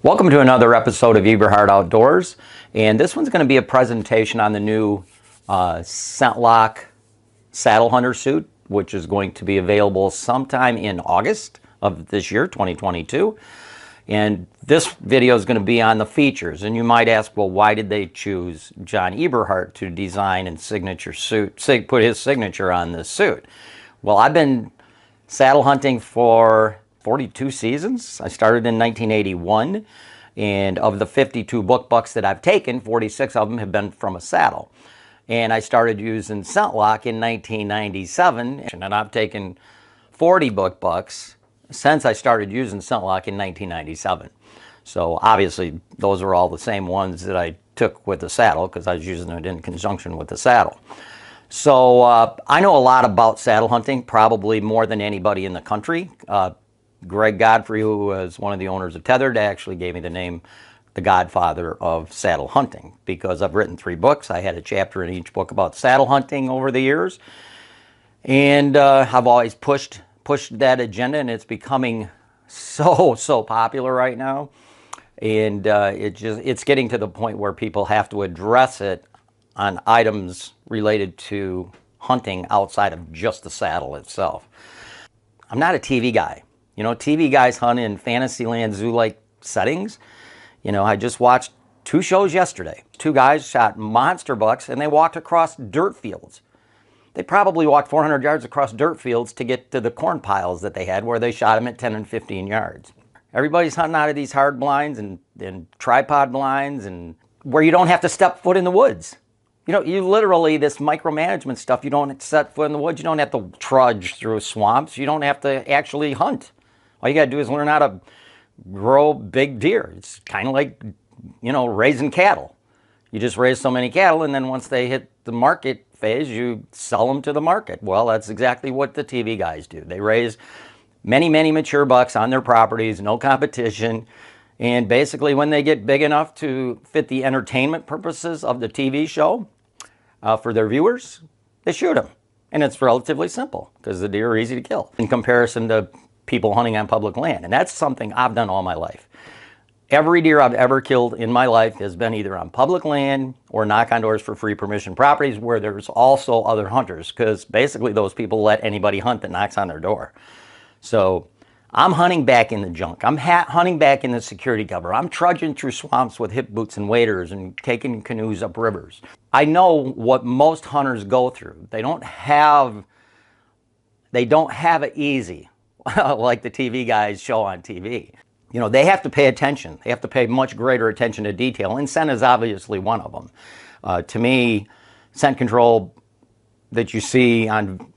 Welcome to another episode of Eberhart Outdoors, and this one's going to be a presentation on the new ScentLok Saddle Hunter suit, which is going to be available sometime in August of this year, 2022. And this video is going to be on the features, and you might ask, well, why did they choose John Eberhart to design and put his signature on this suit? Well, I've been saddle hunting for 42 seasons. I started in 1981, and of the 52 book bucks that I've taken, 46 of them have been from a saddle. And I started using ScentLok in 1997, and I've taken 40 book bucks since I started using ScentLok in 1997. So obviously those are all the same ones that I took with the saddle because I was using it in conjunction with the saddle. So I know a lot about saddle hunting, probably more than anybody in the country. Greg Godfrey, who was one of the owners of Tethered, actually gave me the name the godfather of saddle hunting because I've written 3 books. I had a chapter in each book about saddle hunting over the years, and I've always pushed that agenda, and it's becoming so popular right now. And it's getting to the point where people have to address it on items related to hunting outside of just the saddle itself. I'm not a TV guy. You know, TV guys hunt in Fantasyland zoo-like settings. You know, I just watched 2 shows yesterday. 2 guys shot monster bucks, and they walked across dirt fields. They probably walked 400 yards across dirt fields to get to the corn piles that they had, where they shot them at 10 and 15 yards. Everybody's hunting out of these hard blinds and tripod blinds, and where you don't have to step foot in the woods. You know, you literally, this micromanagement stuff, you don't set foot in the woods. You don't have to trudge through swamps. You don't have to actually hunt. All you got to do is learn how to grow big deer. It's kind of like, you know, raising cattle. You just raise so many cattle, and then once they hit the market phase, you sell them to the market. Well, that's exactly what the TV guys do. They raise many mature bucks on their properties, no competition. And basically, when they get big enough to fit the entertainment purposes of the TV show for their viewers, they shoot them. And it's relatively simple because the deer are easy to kill in comparison to people hunting on public land. And that's something I've done all my life. Every deer I've ever killed in my life has been either on public land or knock on doors for free permission properties where there's also other hunters, because basically those people let anybody hunt that knocks on their door. So I'm hunting back in the junk. I'm hunting back in the security cover. I'm trudging through swamps with hip boots and waders and taking canoes up rivers. I know what most hunters go through. They don't have it easy like the TV guys show on TV. You know, they have to pay attention. They have to pay much greater attention to detail, and scent is obviously one of them. To me, scent control that you see on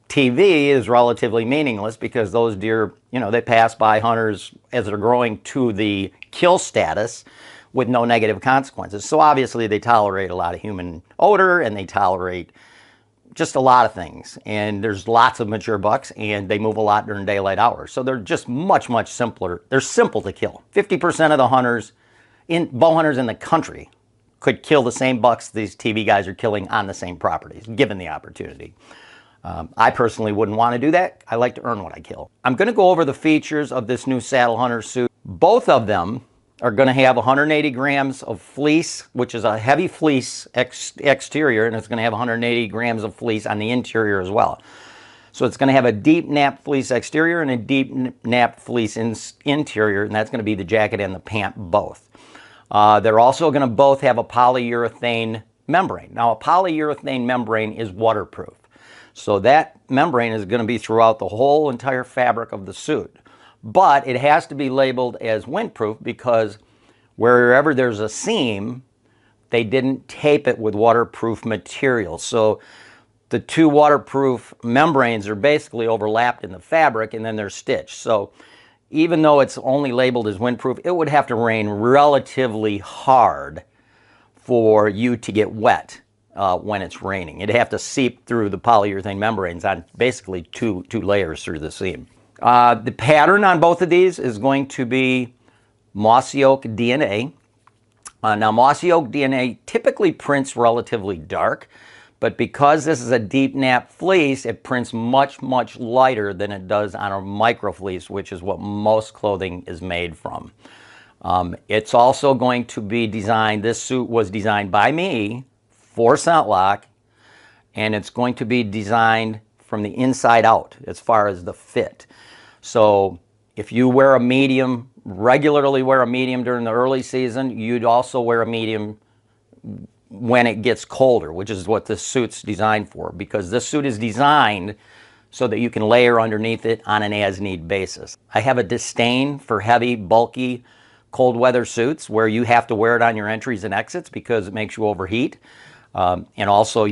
TV is relatively meaningless because those deer, you know, they pass by hunters as they're growing to the kill status with no negative consequences. So obviously they tolerate a lot of human odor, and they tolerate just a lot of things. And there's lots of mature bucks, and they move a lot during daylight hours. So they're just much simpler. They're simple to kill. 50% of the hunters, bow hunters in the country, could kill the same bucks these TV guys are killing on the same properties, given the opportunity. I personally wouldn't want to do that. I like to earn what I kill. I'm going to go over the features of this new Saddle Hunter suit. Both of them are going to have 180 grams of fleece, which is a heavy fleece exterior, and it's going to have 180 grams of fleece on the interior as well. So it's going to have a deep nap fleece exterior and a deep nap fleece interior, and that's going to be the jacket and the pant both. They're also going to both have a polyurethane membrane. Now, a polyurethane membrane is waterproof. So that membrane is going to be throughout the whole entire fabric of the suit. But it has to be labeled as windproof because wherever there's a seam, they didn't tape it with waterproof material. So the 2 waterproof membranes are basically overlapped in the fabric, and then they're stitched. So even though it's only labeled as windproof, it would have to rain relatively hard for you to get wet when it's raining. It'd have to seep through the polyurethane membranes on basically two layers through the seam. The pattern on both of these is going to be Mossy Oak DNA. Now, Mossy Oak DNA typically prints relatively dark, but because this is a deep nap fleece, it prints much lighter than it does on a micro fleece, which is what most clothing is made from. It's also going to be designed, this suit was designed by me for ScentLok, and it's going to be designed from the inside out as far as the fit. So if you wear a medium, regularly wear a medium during the early season, you'd also wear a medium when it gets colder, which is what this suit's designed for, because this suit is designed so that you can layer underneath it on an as-need basis. I have a disdain for heavy, bulky, cold weather suits where you have to wear it on your entries and exits because it makes you overheat. And also,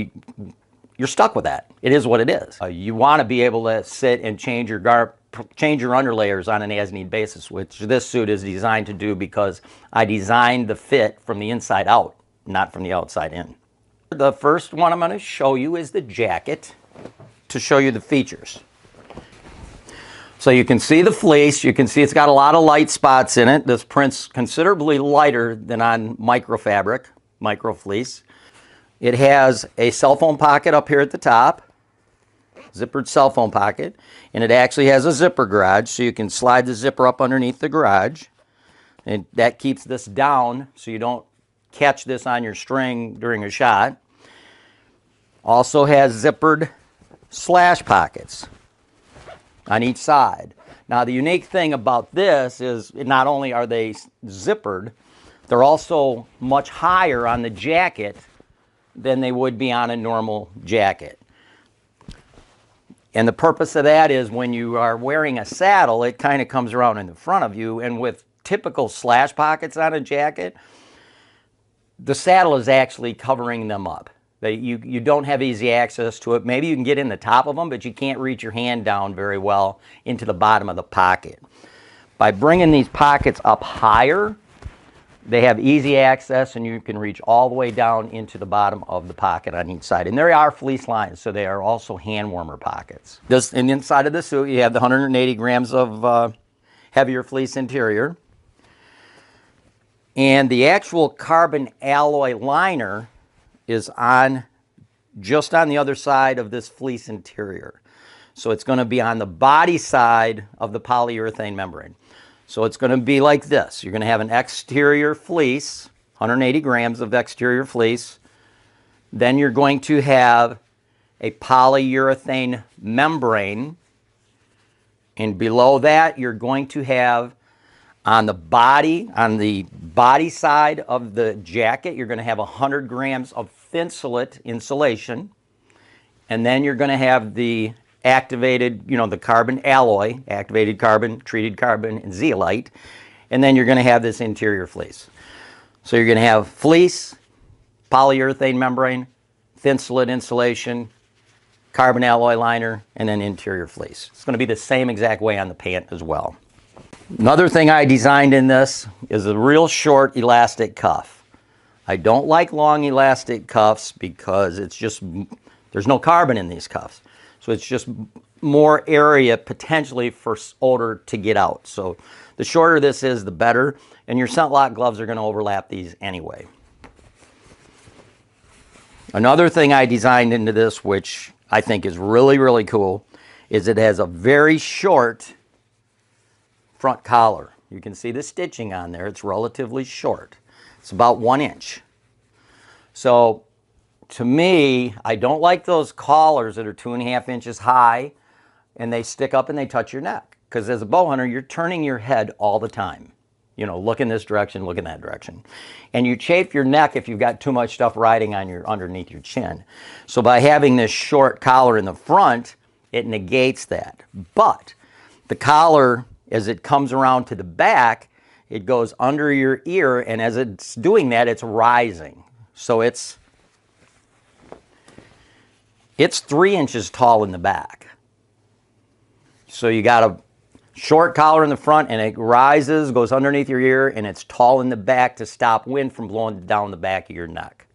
you're stuck with that. It is what it is. You want to be able to sit and change your underlayers on an as-need basis, which this suit is designed to do because I designed the fit from the inside out, not from the outside in. The first one I'm going to show you is the jacket to show you the features. So you can see the fleece. You can see it's got a lot of light spots in it. This print's considerably lighter than on microfabric, micro fleece. It has a cell phone pocket up here at the top, zippered cell phone pocket, and it actually has a zipper garage, so you can slide the zipper up underneath the garage, and that keeps this down so you don't catch this on your string during a shot. Also has zippered slash pockets on each side. Now the unique thing about this is not only are they zippered, they're also much higher on the jacket than they would be on a normal jacket. And the purpose of that is when you are wearing a saddle, it kind of comes around in the front of you, and with typical slash pockets on a jacket, the saddle is actually covering them up. You don't have easy access to it. Maybe you can get in the top of them, but you can't reach your hand down very well into the bottom of the pocket. By bringing these pockets up higher, they have easy access, and you can reach all the way down into the bottom of the pocket on each side. And there are fleece lines, so they are also hand warmer pockets. Just in the inside of the suit, you have the 180 grams of heavier fleece interior. And the actual carbon alloy liner is just on the other side of this fleece interior. So it's going to be on the body side of the polyurethane membrane. So it's going to be like this. You're going to have an exterior fleece, 180 grams of exterior fleece. Then you're going to have a polyurethane membrane. And below that, you're going to have on the body side of the jacket, you're going to have 100 grams of Thinsulate insulation. And then you're going to have the activated, the carbon alloy, activated carbon, treated carbon, and zeolite. And then you're going to have this interior fleece. So you're going to have fleece, polyurethane membrane, Thinsulate insulation, carbon alloy liner, and then interior fleece. It's going to be the same exact way on the pant as well. Another thing I designed in this is a real short elastic cuff. I don't like long elastic cuffs because there's no carbon in these cuffs. So it's just more area potentially for odor to get out. So the shorter this is, the better. And your ScentLok gloves are going to overlap these anyway. Another thing I designed into this, which I think is really, really cool, is it has a very short front collar. You can see the stitching on there. It's relatively short. It's about 1 inch. So to me, I don't like those collars that are 2.5 inches high and they stick up and they touch your neck. Because as a bow hunter, you're turning your head all the time. Look in this direction, look in that direction. And you chafe your neck if you've got too much stuff riding on underneath your chin. So by having this short collar in the front, it negates that. But the collar, as it comes around to the back, it goes under your ear, and as it's doing that, it's rising. So it's 3 inches tall in the back. So you got a short collar in the front, and it rises, goes underneath your ear, and it's tall in the back to stop wind from blowing down the back of your neck.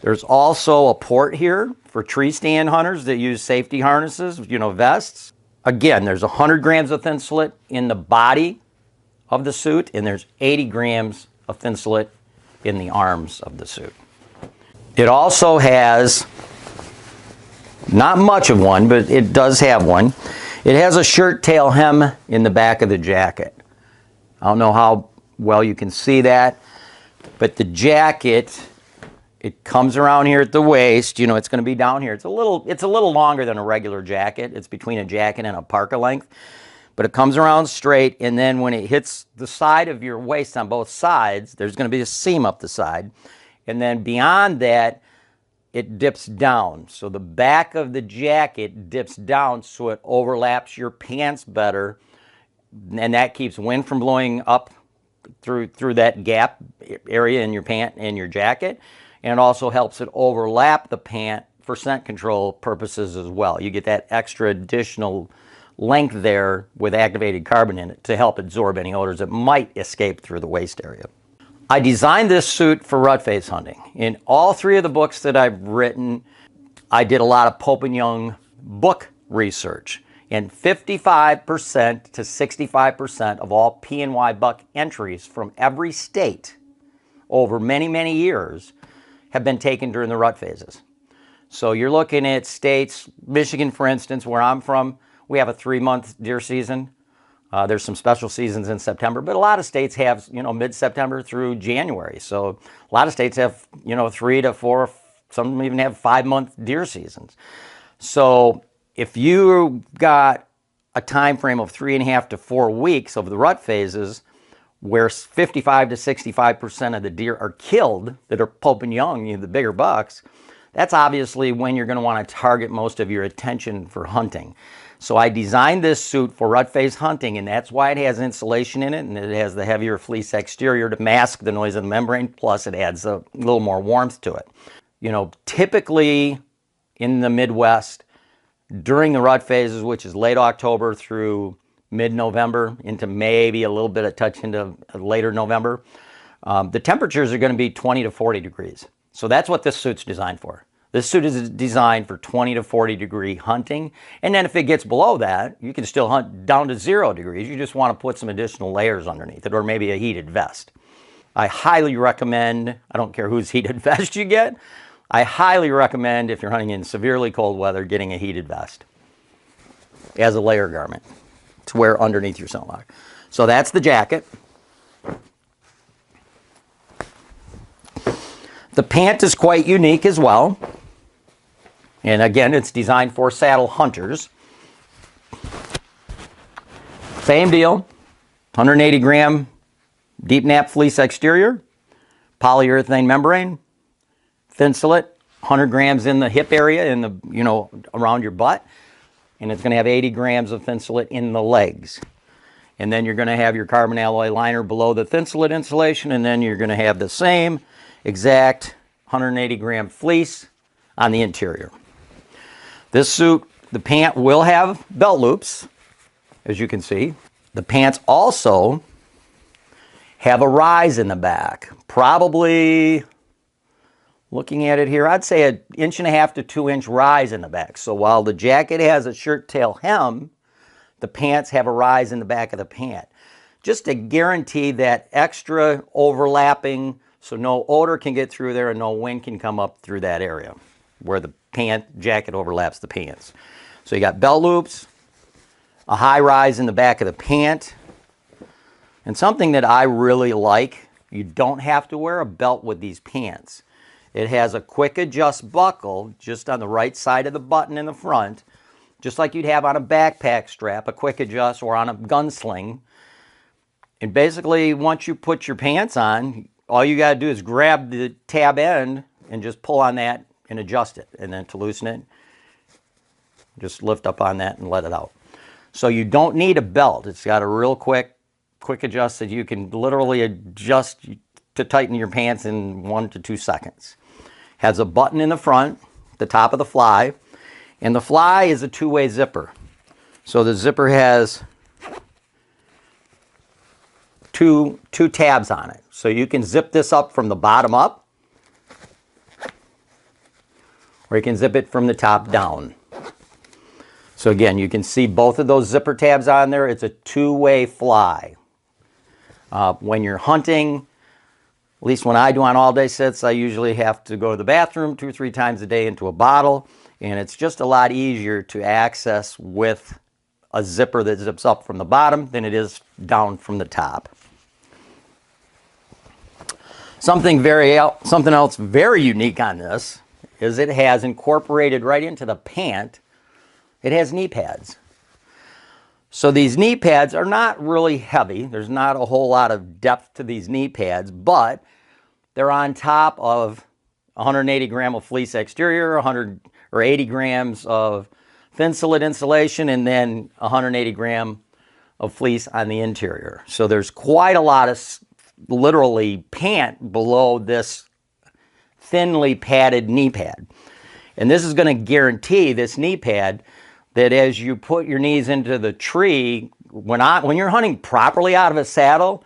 There's also a port here for tree stand hunters that use safety harnesses, vests. Again, there's 100 grams of Thinsulate in the body of the suit, and there's 80 grams of Thinsulate in the arms of the suit. It also has, not much of one, but it does have one. It has a shirt tail hem in the back of the jacket. I don't know how well you can see that, but the jacket, it comes around here at the waist. You know, it's going to be down here. It's a little longer than a regular jacket. It's between a jacket and a parka length, but it comes around straight, and then when it hits the side of your waist on both sides, there's going to be a seam up the side, and then beyond that, it dips down. So the back of the jacket dips down so it overlaps your pants better, and that keeps wind from blowing up through that gap area in your pant and your jacket. And it also helps it overlap the pant for scent control purposes as well. You get that extra additional length there with activated carbon in it to help absorb any odors that might escape through the waist area. I designed this suit for rut phase hunting. In all 3 of the books that I've written, I did a lot of Pope and Young book research. And 55% to 65% of all P&Y buck entries from every state over many, many years have been taken during the rut phases. So you're looking at states, Michigan, for instance, where I'm from, we have a 3-month deer season. There's some special seasons in September, but a lot of states have, you know, mid-September through January. So a lot of states have, you know, 3 to 4, some even have 5-month deer seasons. So if you got a time frame of 3.5 to 4 weeks of the rut phases, where 55 to 65% of the deer are killed that are Pope and Young, you know, the bigger bucks, that's obviously when you're going to want to target most of your attention for hunting. So I designed this suit for rut phase hunting, and that's why it has insulation in it, and it has the heavier fleece exterior to mask the noise of the membrane, plus it adds a little more warmth to it. You know, typically in the Midwest, during the rut phases, which is late October through mid-November into maybe a little bit of touch into later November, the temperatures are going to be 20 to 40 degrees. So that's what this suit's designed for. This suit is designed for 20 to 40 degree hunting. And then if it gets below that, you can still hunt down to 0 degrees. You just want to put some additional layers underneath it, or maybe a heated vest. I highly recommend, I don't care whose heated vest you get, I highly recommend, if you're hunting in severely cold weather, getting a heated vest as a layer garment to wear underneath your ScentLok. So that's the jacket. The pant is quite unique as well. And again, it's designed for saddle hunters. Same deal, 180 gram deep nap fleece exterior, polyurethane membrane, thinsulate, 100 grams in the hip area, in the, you know, around your butt. And it's going to have 80 grams of thinsulate in the legs. And then you're going to have your carbon alloy liner below the thinsulate insulation, and then you're going to have the same exact 180 gram fleece on the interior. This suit, the pant will have belt loops, as you can see. The pants also have a rise in the back, probably, looking at it here, I'd say 1.5 to 2 inch rise in the back. So while the jacket has a shirt tail hem, the pants have a rise in the back of the pant, just to guarantee that extra overlapping so no odor can get through there and no wind can come up through that area where the jacket overlaps the pants. So you got belt loops, a high rise in the back of the pant, and something that I really like, you don't have to wear a belt with these pants. It has a quick adjust buckle just on the right side of the button in the front, just like you'd have on a backpack strap, a quick adjust, or on a gunsling. And basically, once you put your pants on, all you got to do is grab the tab end and just pull on that and adjust it. And then to loosen it, just lift up on that and let it out. So you don't need a belt. It's got a real quick adjust that you can literally adjust to tighten your pants in 1 to 2 seconds. Has a button in the front, the top of the fly, and the fly is a two-way zipper. So the zipper has two tabs on it. So you can zip this up from the bottom up, or you can zip it from the top down. So again, you can see both of those zipper tabs on there. It's a two-way fly. When you're hunting, at least when I do on all-day sits, I usually have to go to the bathroom 2 or 3 times a day into a bottle, and it's just a lot easier to access with a zipper that zips up from the bottom than it is down from the top. Something else very unique on this is it has incorporated right into the pant, it has knee pads. So these knee pads are not really heavy. There's not a whole lot of depth to these knee pads, but they're on top of 180 gram of fleece exterior, 100 or 80 grams of thin slit insulation, and then 180 gram of fleece on the interior. So there's quite a lot of literally pant below this thinly padded knee pad. And this is going to guarantee, this knee pad, that as you put your knees into the tree, when you're hunting properly out of a saddle,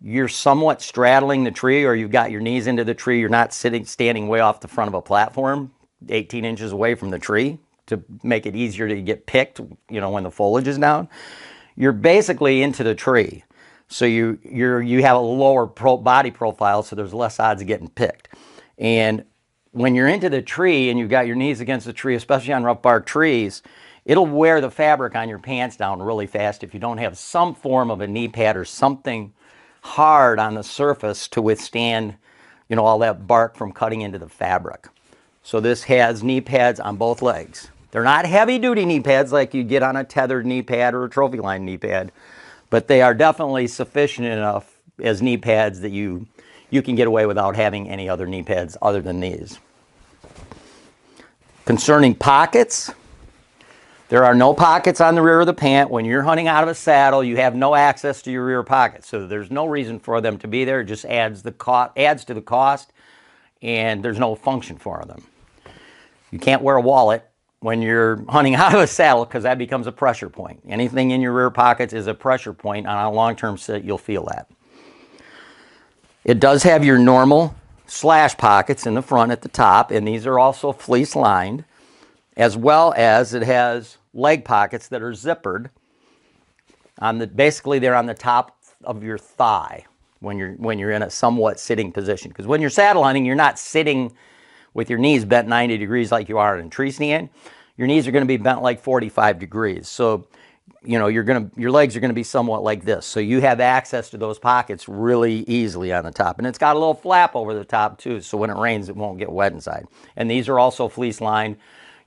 you're somewhat straddling the tree, or you've got your knees into the tree. You're not standing way off the front of a platform, 18 inches away from the tree, to make it easier to get picked, you know, when the foliage is down. You're basically into the tree. So you have a lower body profile, so there's less odds of getting picked. And when you're into the tree and you've got your knees against the tree, especially on rough bark trees, it'll wear the fabric on your pants down really fast if you don't have some form of a knee pad or something hard on the surface to withstand, you know, all that bark from cutting into the fabric. So this has knee pads on both legs. They're not heavy-duty knee pads like you get on a tethered knee pad or a trophy line knee pad, but they are definitely sufficient enough as knee pads that you can get away without having any other knee pads other than these. Concerning pockets, there are no pockets on the rear of the pant. When you're hunting out of a saddle, you have no access to your rear pockets, so there's no reason for them to be there. It just adds to the cost, and there's no function for them. You can't wear a wallet when you're hunting out of a saddle because that becomes a pressure point. Anything in your rear pockets is a pressure point. On a long-term sit, you'll feel that. It does have your normal slash pockets in the front at the top, and these are also fleece lined, as well as it has leg pockets that are zippered on the, basically they're on the top of your thigh when you're in a somewhat sitting position. Because when you're saddle hunting, you're not sitting with your knees bent 90 degrees like you are in a tree stand. Your knees are going to be bent like 45 degrees. So, you know, your legs are going to be somewhat like this. So you have access to those pockets really easily on the top. And it's got a little flap over the top too, so when it rains, it won't get wet inside. And these are also fleece lined.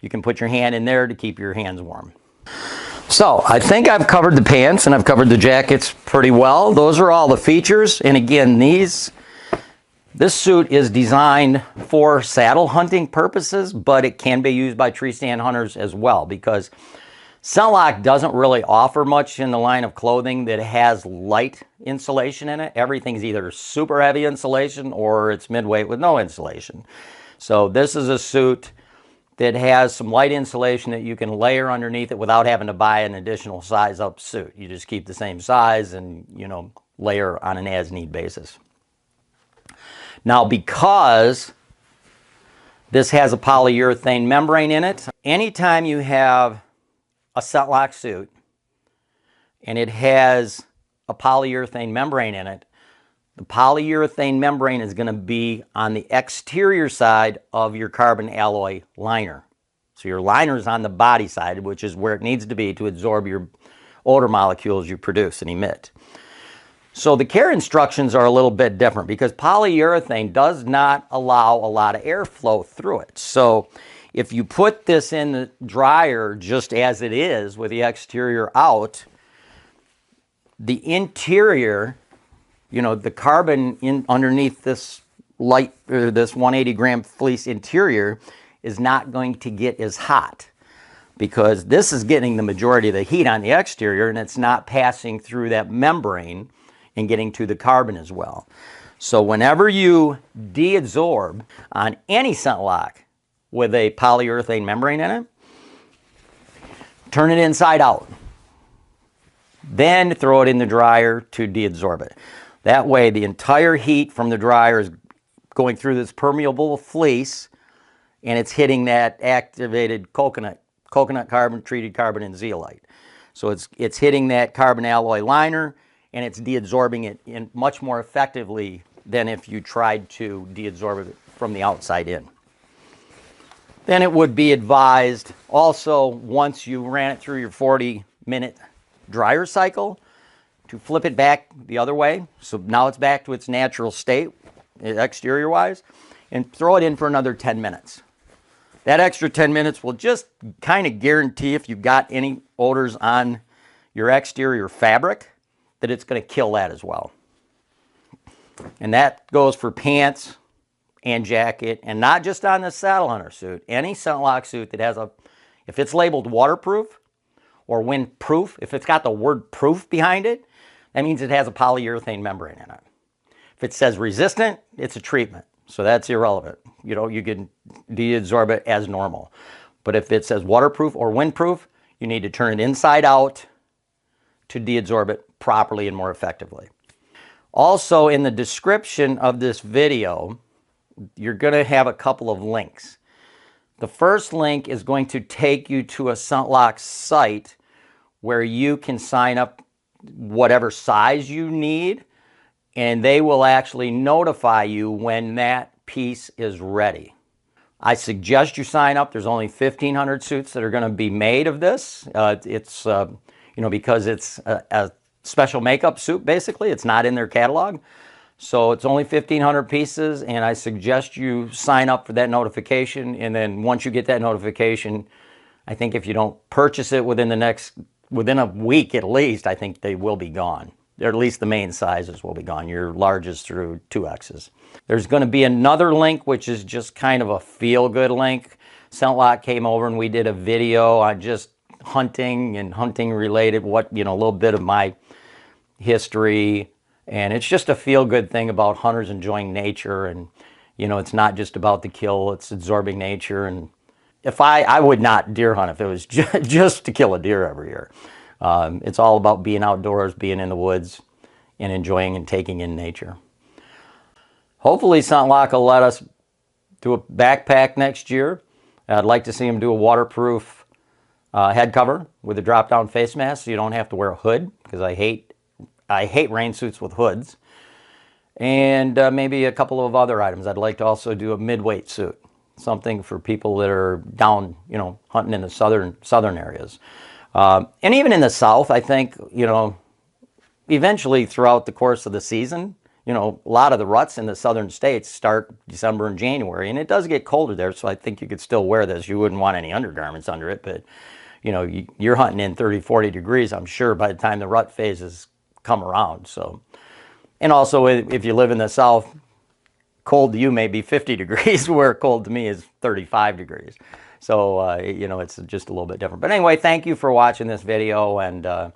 You can put your hand in there to keep your hands warm. So I think I've covered the pants and I've covered the jackets pretty well. Those are all the features. And again, this suit is designed for saddle hunting purposes, but it can be used by tree stand hunters as well, because ScentLok doesn't really offer much in the line of clothing that has light insulation in it. Everything's either super heavy insulation or it's midweight with no insulation. So this is a suit that has some light insulation that you can layer underneath it without having to buy an additional size up suit. You just keep the same size and, you know, layer on an as-need basis. Now, because this has a polyurethane membrane in it, anytime you have a ScentLok suit and it has a polyurethane membrane in it, the polyurethane membrane is going to be on the exterior side of your carbon alloy liner. So your liner is on the body side, which is where it needs to be to absorb your odor molecules you produce and emit. So the care instructions are a little bit different because polyurethane does not allow a lot of airflow through it. So if you put this in the dryer just as it is with the exterior out, the interior, you know, the carbon underneath this light, or this 180 gram fleece interior is not going to get as hot because this is getting the majority of the heat on the exterior and it's not passing through that membrane and getting to the carbon as well. So whenever you deabsorb on any ScentLok with a polyurethane membrane in it, turn it inside out. Then throw it in the dryer to deabsorb it. That way the entire heat from the dryer is going through this permeable fleece and it's hitting that activated coconut carbon, treated carbon, and zeolite. So it's hitting that carbon alloy liner and it's deabsorbing it in much more effectively than if you tried to deabsorb it from the outside in. Then it would be advised also, once you ran it through your 40-minute dryer cycle, to flip it back the other way. So now it's back to its natural state exterior wise, and throw it in for another 10 minutes. That extra 10 minutes will just kind of guarantee, if you've got any odors on your exterior fabric, that it's going to kill that as well. And that goes for pants and jacket, and not just on the Saddle Hunter suit. Any ScentLok suit that has if it's labeled waterproof or windproof, if it's got the word proof behind it, that means it has a polyurethane membrane in it. If it says resistant, it's a treatment. So that's irrelevant. You know, you can deabsorb it as normal. But if it says waterproof or windproof, you need to turn it inside out to deabsorb it properly and more effectively. Also, in the description of this video, you're going to have a couple of links. The first link is going to take you to a ScentLok site where you can sign up whatever size you need, and they will actually notify you when that piece is ready. I suggest you sign up. There's only 1,500 suits that are going to be made of this. Because it's a special makeup suit, basically. It's not in their catalog. So it's only 1,500 pieces, and I suggest you sign up for that notification. And then once you get that notification, I think if you don't purchase it within a week at least, I think they will be gone. Or at least the main sizes will be gone. Your larges through 2Xs. There's going to be another link, which is just kind of a feel-good link. ScentLok came over and we did a video on just hunting and hunting related, a little bit of my history. And it's just a feel-good thing about hunters enjoying nature. And, it's not just about the kill, it's absorbing nature. And if I would not deer hunt if it was just to kill a deer every year. It's all about being outdoors, being in the woods, and enjoying and taking in nature. Hopefully ScentLok will let us do a backpack next year. I'd like to see them do a waterproof head cover with a drop-down face mask so you don't have to wear a hood, because I hate rain suits with hoods. And maybe a couple of other items. I'd like to also do a mid-weight suit, something for people that are down, hunting in the southern areas. And even in the South, I think, eventually throughout the course of the season, a lot of the ruts in the southern states start December and January, and it does get colder there, so I think you could still wear this. You wouldn't want any undergarments under it, but, you're hunting in 30, 40 degrees, I'm sure, by the time the rut phases come around. So, and also, if you live in the South, cold to you may be 50 degrees, where cold to me is 35 degrees. So, it's just a little bit different. But anyway, thank you for watching this video. And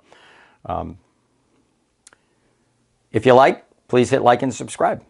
if you like, please hit like and subscribe.